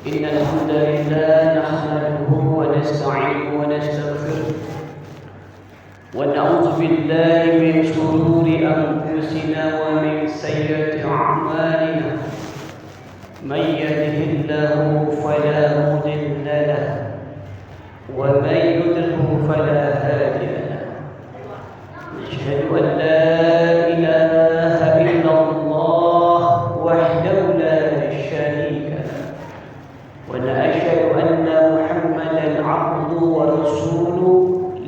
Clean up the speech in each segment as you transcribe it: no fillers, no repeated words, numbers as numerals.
إن الحمد لله نحمده ونستعينه ونستغفره ونعوذ بالله من شرور أنفسنا ومن سيئات أعمالنا من يهده الله فلا مضل له ومن يضلل فلا هادي له نشهد أن لا إله إلا الله وحده لا شريك له ونشهد أن محمدا عبده ورسوله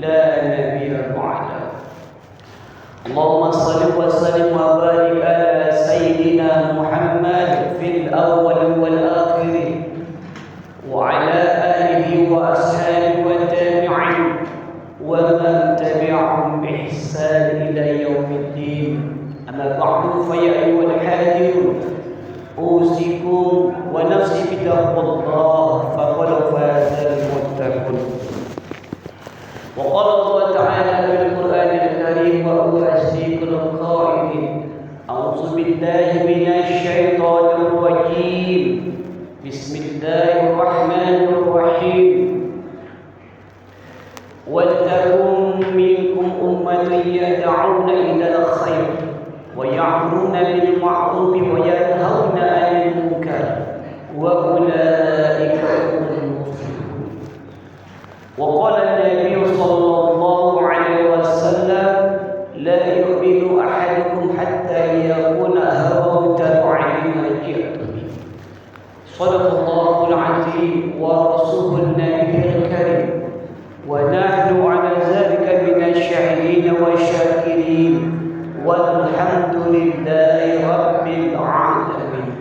لا نبي بعده اللهم صل وسلم وبارك على سيدنا محمد في الأول والآخر وعلى آله وأصحابه والتابعين ومن تبعهم بإحسان إلى يوم الدين أما بعد فيا أيها الحاضرون أوصيكم ونفسي بتقوى الله فقد فاز المتقون وقال الله تعالى في القرآن الكريم وهو أصدق القائلين أعوذ بالله من الشيطان الرجيم بسم الله الرحمن الرحيم ولتكن يدعون إلى الخير ويأمرون بالمعروف وينهون عن المنكر وأولئك هم المفلحون. وقال النبي صلى الله عليه وسلم لا يؤمن أحدكم حتى يكون هواه تبعا لما جئت به. صدق الله العظيم ورسوله النبي الكريم، ونحن على ذلك من الشاهدين والشاكرين، والحمد لله رب العالمين.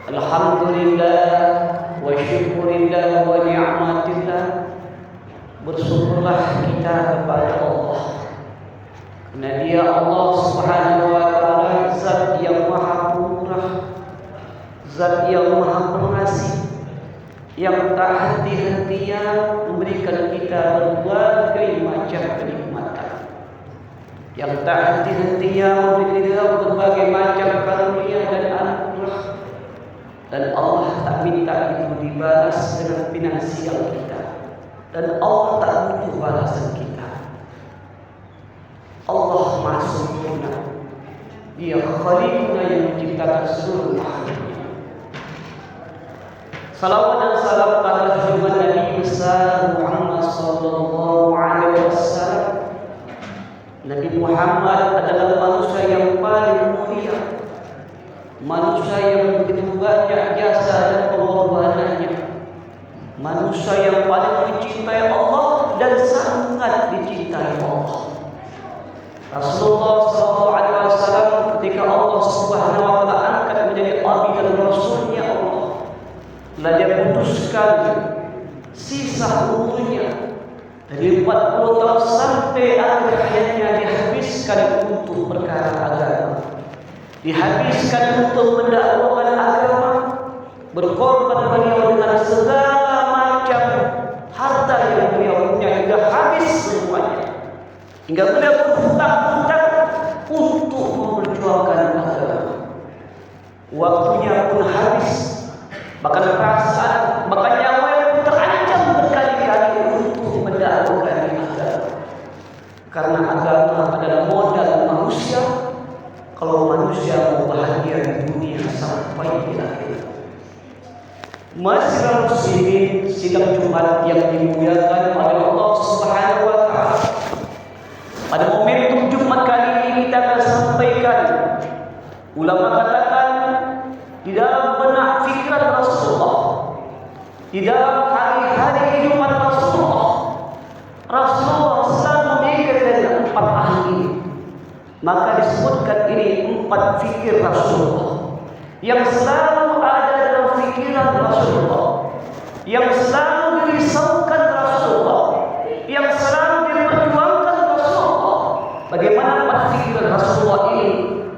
الحمد لله وsyukur lillah wa ni'matillah. Bersyukurlah kita kepada Allah, karena Dia Allah Subhanahu wa taala zat yang maha pemurah, zat yang maha pengasih, yang tak henti-hentinya memberikan kita berbagai macam kenikmatan, yang tak henti-hentinya memberikan kita berbagai macam karunia dan anugerah. Dan Allah tak minta itu dibalas dengan finansial kita, dan Allah tak butuh balasan kita. Allah Maha Sempurna, Dia Khaliqna yang menciptakan seluruh makhluknya. Salawat dan salam kepada junjungan Nabi besar Muhammad sallallahu alaihi wasallam. Nabi Muhammad adalah manusia yang paling mulia, manusia yang begitu banyak jasa dan pengorbanannya, manusia yang paling mencintai Allah dan sangat dicintai Allah. Rasulullah SAW ketika Allah Subhanahu wa taala angkat menjadi nabi dan rasulnya Allah, telah Dia putuskan sisa umurnya dari 40 tahun sampai akhir hayatnya dihabiskan untuk perkara agama, dihabiskan untuk mendakwakan agama, berkorban beliau dengan segala macam harta yang beliau punya hingga habis semuanya, hingga beliau berhutang-hutang untuk memperjuangkan agama. Waktunya pun habis, bahkan perasaan, bahkan nyawa yang terancam berkali-kali untuk mendakwakan agama, karena agama adalah modal manusia kalau manusia mau bahagia di dunia sampai di akhirat. Masyarakat muslimin, sidang Jumat yang dimuliakan oleh Allah Subhanahu wa taala. Pada momentum Jumat kali ini kita akan sampaikan, ulama katakan di dalam benak fikiran Rasulullah, di dalam hari-hari kehidupan Rasulullah selalu memikirkan 4 hal ini. Maka disebutkan ini 4 fikir Rasulullah yang selalu ada dalam fikiran Rasulullah, yang selalu dirisaukan Rasulullah, yang selalu diperjuangkan Rasulullah. Bagaimana 4 fikir Rasulullah ini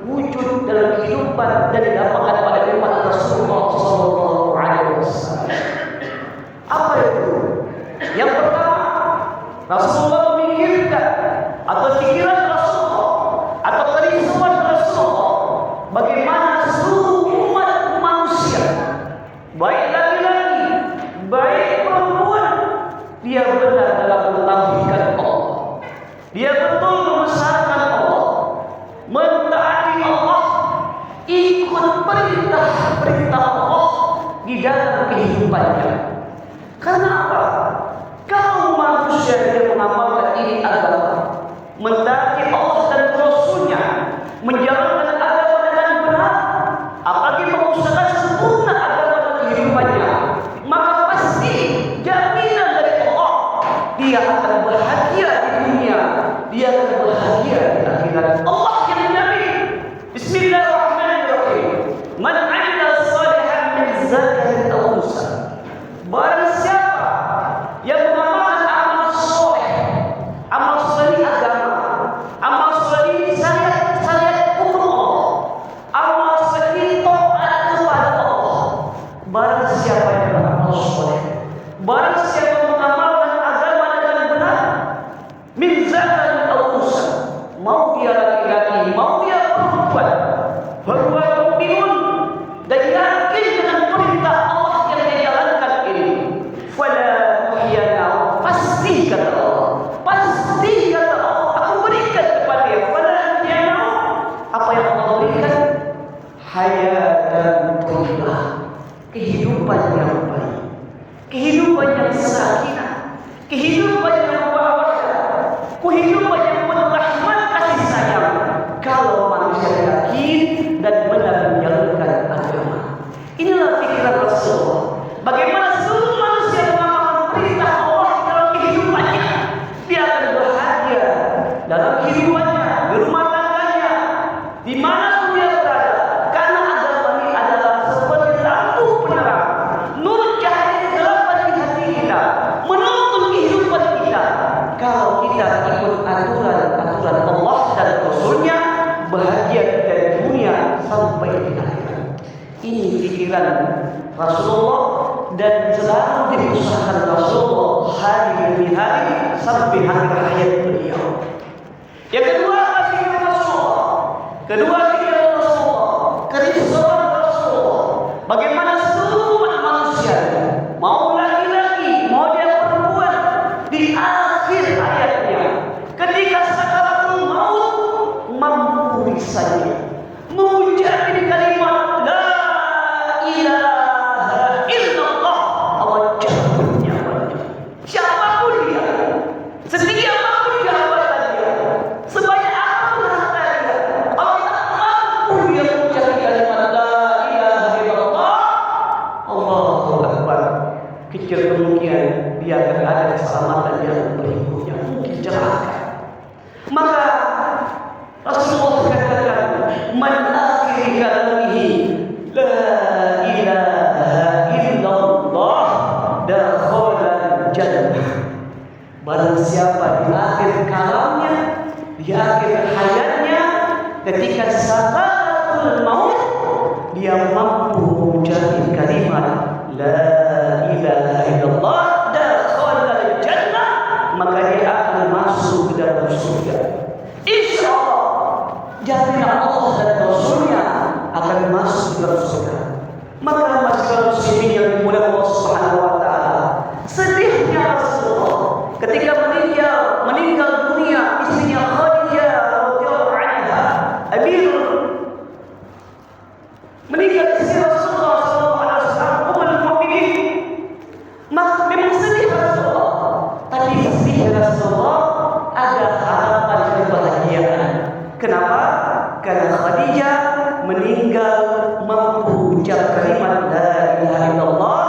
wujud dalam kehidupan dan didapatkan pada umat Rasulullah sallallahu alaihi wasallam. Apa itu? Yang pertama, Rasulullah memikirkan atau pikiran Rasulullah atau kerisauan Rasulullah bagaimana seluruh umat manusia, baik laki-laki, baik perempuan, dia benar dalam mentauhidkan Allah, dia betul membesarkan Allah, mentaati Allah, ikut perintah-perintah Allah di dalam kehidupannya. Karena apa? Kalau manusia dia mengamalkan ini agama, mentaati Allah dan Rasulnya, menjalankan agama dengan benar, apalagi mengusahakan sempurna agama dan kehidupannya, maka pasti jaminan dari Allah dia akan bahagia di dunia, dia akan bahagia di akhirat. Allah yang menjamin. Bismillahirrahmanirrahim. Man 'amila shalihan min dzakarin aw unsa. Barang siapa yang mengamalkan amal soleh, amal soleh agama, amal soleh syariat hukum Allah, amal soleh taat kepada Allah. Barang siapa yang beramal soleh, barang siapa mengamalkan agama dengan benar, min dzakarin aw unsa, mau dia laki-laki, mau dia perempuan, bahwa mu'minun, dan yakin dengan perintah Allah yang dia jalankan ini, fala nuhyana, pasti kata Allah, aku kehidupan yang sakinah, kehidupan yang mawaddah, kehidupan yang penuh rahmat kasih sayang. Kalau manusia yakin dan benar menjalankan agama. Inilah pikiran Rasulullah. Bagaimana seluruh manusia mengamalkan perintah Allah dalam kehidupannya, dia akan bahagia dalam kehidupannya, di rumah tangganya, di mana dia berada. Karena agama ini adalah seperti lampu penerang, nur cahaya kegelapan di hati kita, menuntun kehidupan kita. Kalau kita ikut aturan-aturan Allah dan Rasulnya, bahagia kita di dunia sampai di akhirat. Ini pikiran Rasulullah dan selalu diusahakan Rasulullah hari demi hari sampai akhir hayat beliau. Yang kedua, pikiran Rasulullah. Kedua, pikiran Rasulullah, kerisauan Rasulullah. Bagaimana seluruh manusia, mau laki-laki, mau dia perempuan, di akhir hayatnya, ketika sakaratul maut, mampu misalnya mengucapkan kalimat la ilaha illallah, Allah cabut nyawanya. Siapapun dia, setiap apapun jabatannya, sebanyak apapun harta dia, Allah tak mampu dia mengucapkan kalimat la ilaha illallah, Allahu Akbar. Kecil kemungkinan dia akan ada keselamatan yang berikutnya, mungkin celaka. Maka Rasulullah katakan, man akhiri kalamihi la ilaha illallah dakhala jannah. Barang siapa di akhir kalamnya, di akhir hayatnya, ketika sakaratul maut, dia mampu mengucapkan kalimat la ilaha illallah dakhala jannah, maka dia akan masuk ke dalam surga. Insyaallah jaminan Allah dan Rasulnya akan masuk ke dalam surga. Maka masyarakat muslimin yang dimuliakan Allah Subhanahu wa taala, sedihnya Rasulullah ketika meninggal dunia istrinya Khadijah radhiyallahu anha, meninggal istri Rasulullah sallallahu alaihi wasallam, ummul mukminin. Maka memang sedih Rasulullah, tapi sedih Rasulullah ada harapan kebahagiaan. Kenapa? Karena Khadijah meninggal mampu ucap kalimat la ilaha illallah,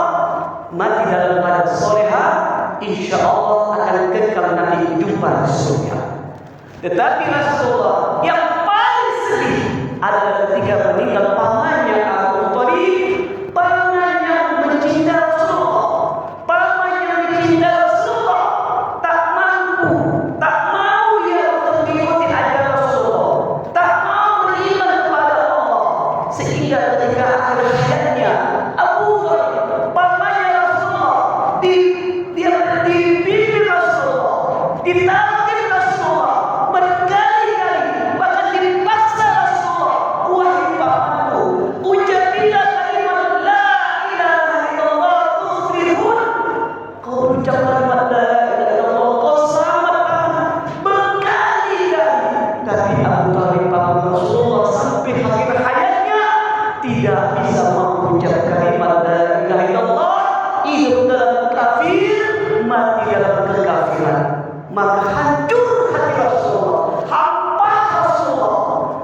mati dalam keadaan solehah, insya Allah akan kekal nanti jumpa di surga. Tetapi Rasulullah yang paling sedih adalah ketika meninggal pamannya Abu Thalib, pamannya mencinta Rasulullah, pamannya mencinta Rasulullah, tak mampu, tak mau ia untuk mengikuti ajaran Rasulullah, tak mau beriman kepada Allah, sehingga ketika akhir hayatnya Abu Thalib, pamannya Rasulullah, dibimbing Rasulullah, ditalkin Rasulullah berkali-kali, bahkan dipaksa Rasulullah, wahai pamanku, ucapilah kalimat la ilaha illallah tuflihun. Kau ucap kalimat la ilaha illallah, kau selamat paman, berkali-kali. Tapi Abu Thalib paman Rasulullah sampai akhir hayatnya tidak bisa mengucap kalimat la ilaha illallah, hidup dalam kafir, mati dalam kekafiran. Maka hancur hati Rasulullah, hampa Rasulullah,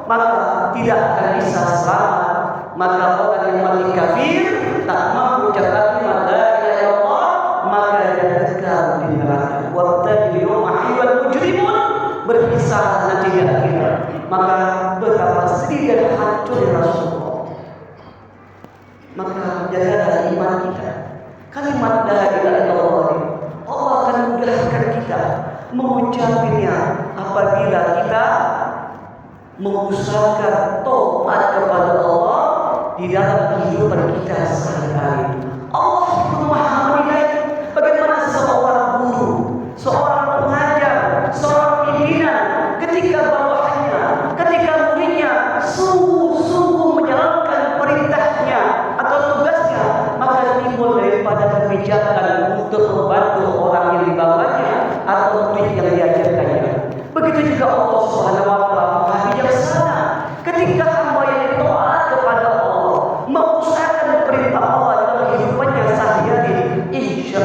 maka tidak akan bisa selamat. Maka orang yang mati kafir, tak mampu ucap kalimat la ilaha illallah, maka dia kekal di neraka. Wabtadilu mahibal mujrimun, berpisah nanti di akhirat. Maka betapa sedih dan hancur Rasulullah. Maka jagalah iman kita. Kalimat la ilaha illallah, Allah akan mudahkan kita mengucapkannya apabila kita mengusahakan tobat kepada Allah di dalam kehidupan kita sehari-hari. Allah memahami lagi bagaimana seorang guru, seorang pengajar, seorang pimpinan ketika bawahannya, ketika muridnya sungguh-sungguh menjalankan perintahnya atau tugasnya, maka timbul daripada kebijakan untuk membantu orang yang dibawanya atau murid yang diajarkannya. Begitu juga Allah Subhanahu wa taala Maha bijaksana ketika hamba yang taat kepada Allah, mengusahakan perintah Allah dalam kehidupannya sehari-hari, insya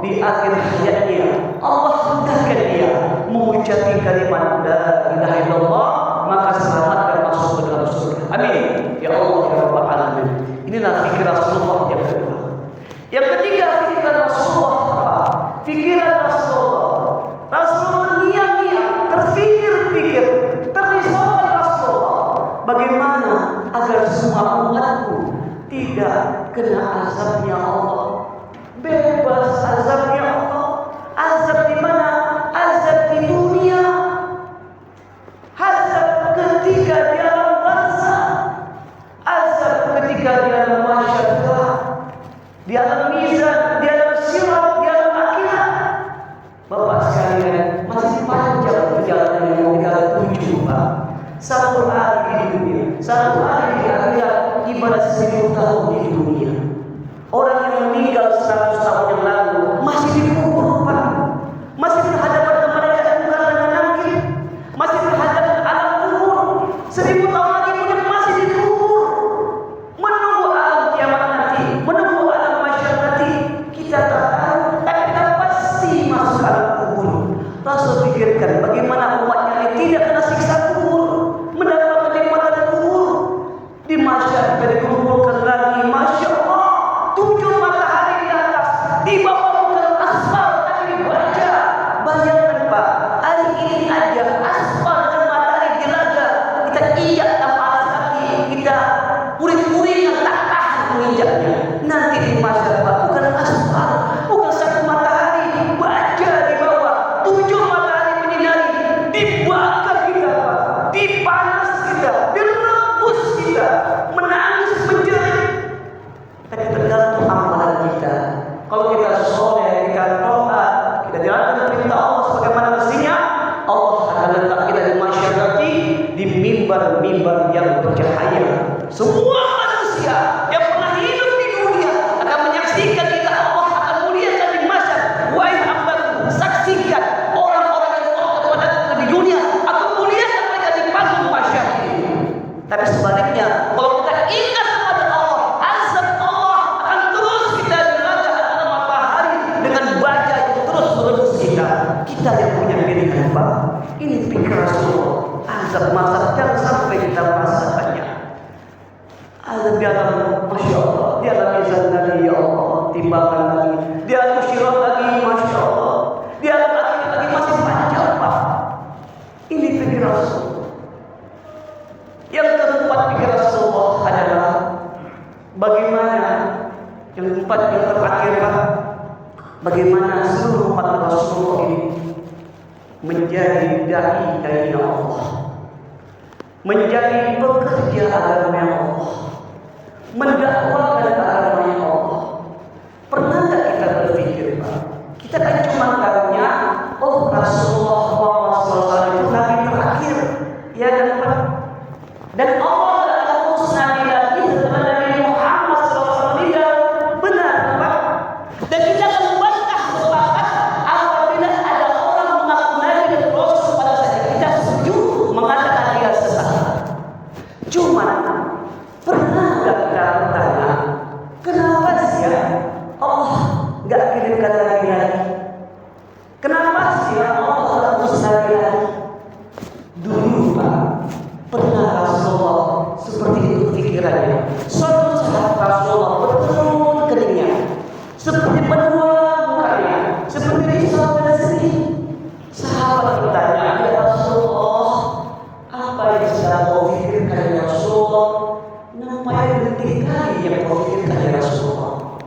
di akhir hayatnya Allah mudahkan dia mengucapkan kalimat la ilaha illallah, maka selamat dan masuk ke dalam surga. Amin ya Allah ya rabbal alamin. Inilah fikir Rasulullah yang kedua. Yang ketiga, pikiran Rasulullah apa? Pikiran Rasulullah terngiang-ngiang, terfikir-fikir, terrisaukan Rasulullah bagaimana agar semua umatku tidak kena azabnya Allah, bebas azabnya Allah. Azab di mana? Azab di dunia, azab ketika di alam barzakh, azab ketika di alam masyarakat, di alam mizan, di alam sirat, di alam akhirat. Bapak sekalian, masih panjang perjalanan yang tinggal 7 Pak. Satu hari di dunia, satu hari di akhirat, ibarat 1000 tahun di dunia. Orang yang meninggal 100 tahun yang lalu masih dikubur Pak, masih berhadapan kepada malaikat munkar dan nakir, masih berhadapan alam kubur. 1000 tahun lagi pun masih dikubur, menunggu alam kiamat nanti, menunggu alam masyarakat nanti. Kita tak tahu, tapi kita pasti masuk alam kubur. Rasul pikirkan bagaimana umatnya ini tidak kena siksa kubur, mendapat kenikmatan kubur. Di masyarakat dikumpulkan lagi, masya Allah, 7 matahari di atas, di bawah bukan aspal tapi dibaca. Bayangkan Pak, hari ini aja aspal dan matahari diraga, kita injak tanpa alas kaki, kita puring-puring yang tak tahan menginjaknya. Nanti di masyarakat bukan aspal, bukan satu matahari, baca di bawah 7 matahari menyinari, dibakar kita Pak, dipanas kita, direbus kita, menangis menjerit. Tapi tergantung amalan kita. Kalau kita soleh, kita taat, kita jalankan perintah Allah sebagaimana mestinya, Allah akan letak kita di masyarakat, di mimbar-mimbar yang bercahaya. Semua manusia yang pernah hidup di dunia akan menyaksikan kita. Allah akan muliakan di masyarakat. Wahai hambaku, saksikan orang-orang yang taat kepada di dunia, aku muliakan mereka di panggung masyarakat. Tapi sebaliknya, kalau kita ingat kepada Allah, azab Allah akan terus kita dilaga dalam matahari dengan baja yang terus merebus kita. Kita yang punya pilihan Pak. Ini pikir Rasulullah. Azab masa jangan sampai kita merasakannya. Azab di alam, masya Allah, di alam mizan lagi ya Allah, timbangan lagi, di alam syirat lagi, masya Allah, di alam akhirat lagi masih panjang Pak. Ini pikir Rasulullah. Yang keempat pikir Rasulullah adalah bagaimana, yang keempat yang terakhir Pak, bagaimana seluruh umat Rasulullah ini menjadi dai Allah, menjadi pekerja agama Allah, mendakwakan agama Allah. Pernah tak kita berpikir Pak, kita kan cuma tahunya, oh Rasulullah SAW itu nabi terakhir, ya kan Pak? Dan Allah telah mengutus nabi lagi setelah Nabi Muhammad SAW meninggal. Benar Pak? Dan kita akan membantah sepakat apabila ada orang mengaku nabi dan rasul pada saat kita setuju mengatakan dia sesat. Cuma pernah nggak kita bertanya, kenapa sih ya Allah nggak kirimkan nabi lagi? Kenapa sih ya Allah utus nabi lagi? Dulu Pak, pernah Rasulullah seperti itu pikirannya. Suatu saat Rasulullah berkerut keningnya, seperti berdua mukanya, seperti risau dan sedih. Sahabat bertanya, ya Rasulullah, apa yang sedang kau pikirkan ya Rasulullah? Namanya detik kali yang kau pikirkan ya Rasulullah.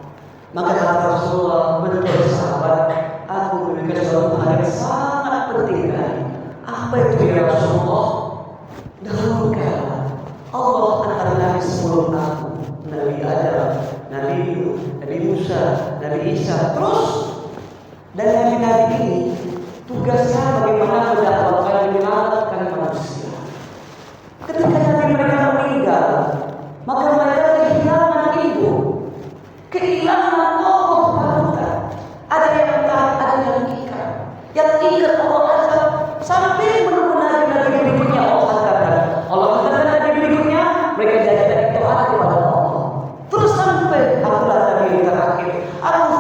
Maka kata Rasulullah, betul sahabat, aku memikirkan suatu hal yang sangat penting kali. Apa itu ya Rasulullah? Dahulu kala Allah antara nabi sebelum aku, Nabi Adam, Nabi Nuh, Nabi Musa, Nabi Isa, terus dan nabi-nabi ini tugasnya bagaimana mendakwakan dan menyelamatkan manusia. Ketika nabi mereka meninggal, maka mereka kehilangan itu, kehilangan Allah Ta'ala. Ada yang taat, ada yang ingkar. Yang ingkar Allah azab sampai menunggu nabi-nabi berikutnya Allah katakan. Allah katakan nabi berikutnya mereka tidak taat kepada Allah. Terus sampai akulah nabi yang terakhir. Aku